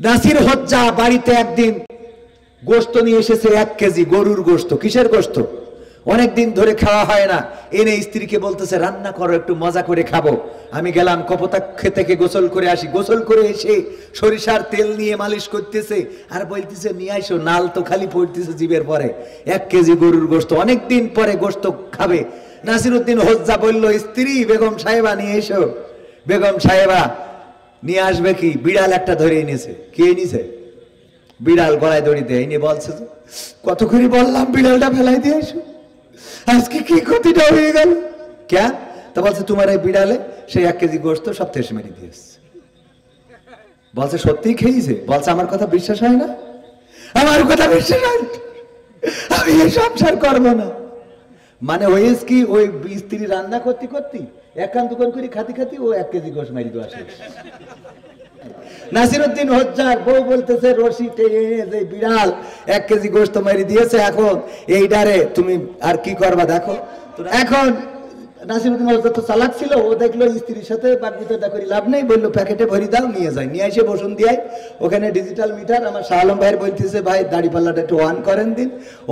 নাসির হজ্জা বাড়িতে একদিন গোশত নিয়ে এসেছে 1 কেজি গরুর গোশত। কিসের গোশত? অনেকদিন ধরে খাওয়া হয় না। এনে স্ত্রীকে বলতেছে রান্না করো, একটু মজা করে খাবো। আমি গেলাম কপোতাক্ষ থেকে গোসল করে আসি। গোসল করে এসে সরিষার তেল নিয়ে মালিশ করতেছে আর বলতেছে নিয়ে আইসো, নাল তো খালি পড়তেছে জিভের পরে। 1 কেজি গরুর গোশত, অনেকদিন পরে গোশত খাবে। নাসিরউদ্দিন হজ্জা বলল, স্ত্রী বেগম সাহেবা নিয়ে এসো। বেগম সাহেবা নিয়ে আসবে কি? বিড়াল একটা ধরে এনেছে। কে এনেছে? বিড়াল গলায় দড়ি দেয়। এনে বলছে কত করে বললাম বিড়ালটা ফেলাই দিয়ে এসো, আজকে কি ক্ষতিটা হয়ে গেল। কে? তা বলছে তোমার এই বিড়ালে সেই 1 কেজি গোশত সব শেষ মেরে দিয়েছে। বলছে সত্যিই খেয়েছে? বলছে আমার কথা বিশ্বাস হয় না, আমার কথা বিশ্বাস হয় না, আমি এই সংসার করবো না। মানে হয়েছে কি, ওই স্ত্রী রান্না করতে করতে একান্ত করে খাতি খাতি ও 1 কেজি গোশত মারি দেওয়া শেষ। নাসিরউদ্দিন হজ্জার বউ বলতেছে রশি টেনে যে বিড়াল 1 কেজি গোশত মারি দিয়েছে, এখন এইটারে তুমি আর কি করবা দেখো। এখন নাসিরউদ্দিন হজ্জা তো চালাক ছিল, ও দেখলো স্ত্রীর সাথে বাগবিতণ্ডা করে লাভ নেই, বললো প্যাকেটে ভরি দাও, নিয়ে যায়। নিয়ে এসে বসুন দিয়ে ওখানে ডিজিটাল মিটার। আমার শাহ আলম ভাইয়ের বলতেছে ভাই দাড়ি পাল্লাটা একটু অন করেন দিন।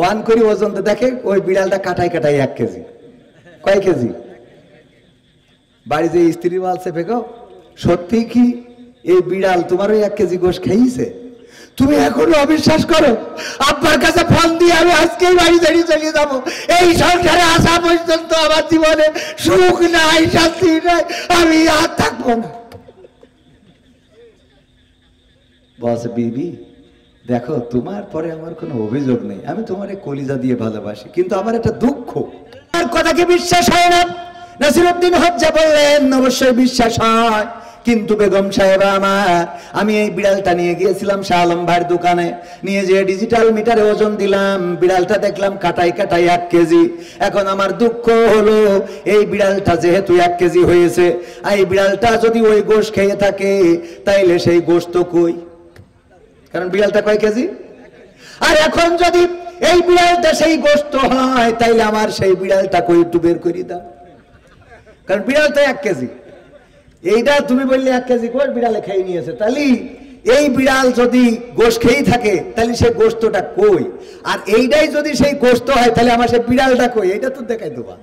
অন করি ওজন তো দেখে ওই বিড়ালটা কাটাই কাটাই 1 কেজি। কয় কেজি? বাড়ি যে স্ত্রী বলছে বেগম সত্যি কি এই বিড়াল তোমার ওই 1 কেজি গোশত খাইছে? তুমি এখনো অবিশ্বাস করো? আব্বার কাছে ফোন দিয়ে আমি আজকেই বাড়ি দাঁড়িয়ে চলে যাবো। এই সংসারে আসা পর্যন্ত আমার জীবনে সুখ নাই, শান্তি নাই, আমি আর থাকবো না। বলছে বিবি দেখো তোমার পরে আমার কোনো অভিযোগ নেই, আমি তোমার কলিজা দিয়ে ভালোবাসি, কিন্তু আমার একটা দুঃখ, আর কথাকে বিশ্বাস হয় না। নাসিরউদ্দিন হজ্জা বললেন অবশ্যই বিশ্বাস হয়, কিন্তু বেগম সাহেবা আমার, আমি এই বিড়ালটা নিয়ে গিয়েছিলাম শাহ আলম ভাইয়ের দোকানে, নিয়ে যেয়ে ডিজিটাল মিটারে ওজন দিলাম, বিড়ালটা দেখলাম কাটাই কাটাই 1 কেজি। এখন আমার দুঃখ হলো এই বিড়ালটা যেহেতু 1 কেজি হয়েছে, আর এই বিড়ালটা যদি ওই গোশত খেয়ে থাকে তাইলে সেই গোশত কই? কারণ বিড়ালটা কয় কেজি? আর এখন যদি এই বিড়ালটা সেই গোশত হয় তাইলে আমার সেই বিড়ালটা কই একটু বের করে দাও, কারণ বিড়ালটা 1 কেজি। এইটা তুমি বললে 1 কেজি গোশত বিড়ালে খেয়ে নিয়েছে, তাহলে এই বিড়াল যদি গোশত খেয়েই থাকে তাহলে সেই গোশতটা কই? আর এইটাই যদি সেই গোশত হয় তাহলে আমার সেই বিড়ালটা কই? এইটা তো দেখাই দেবা।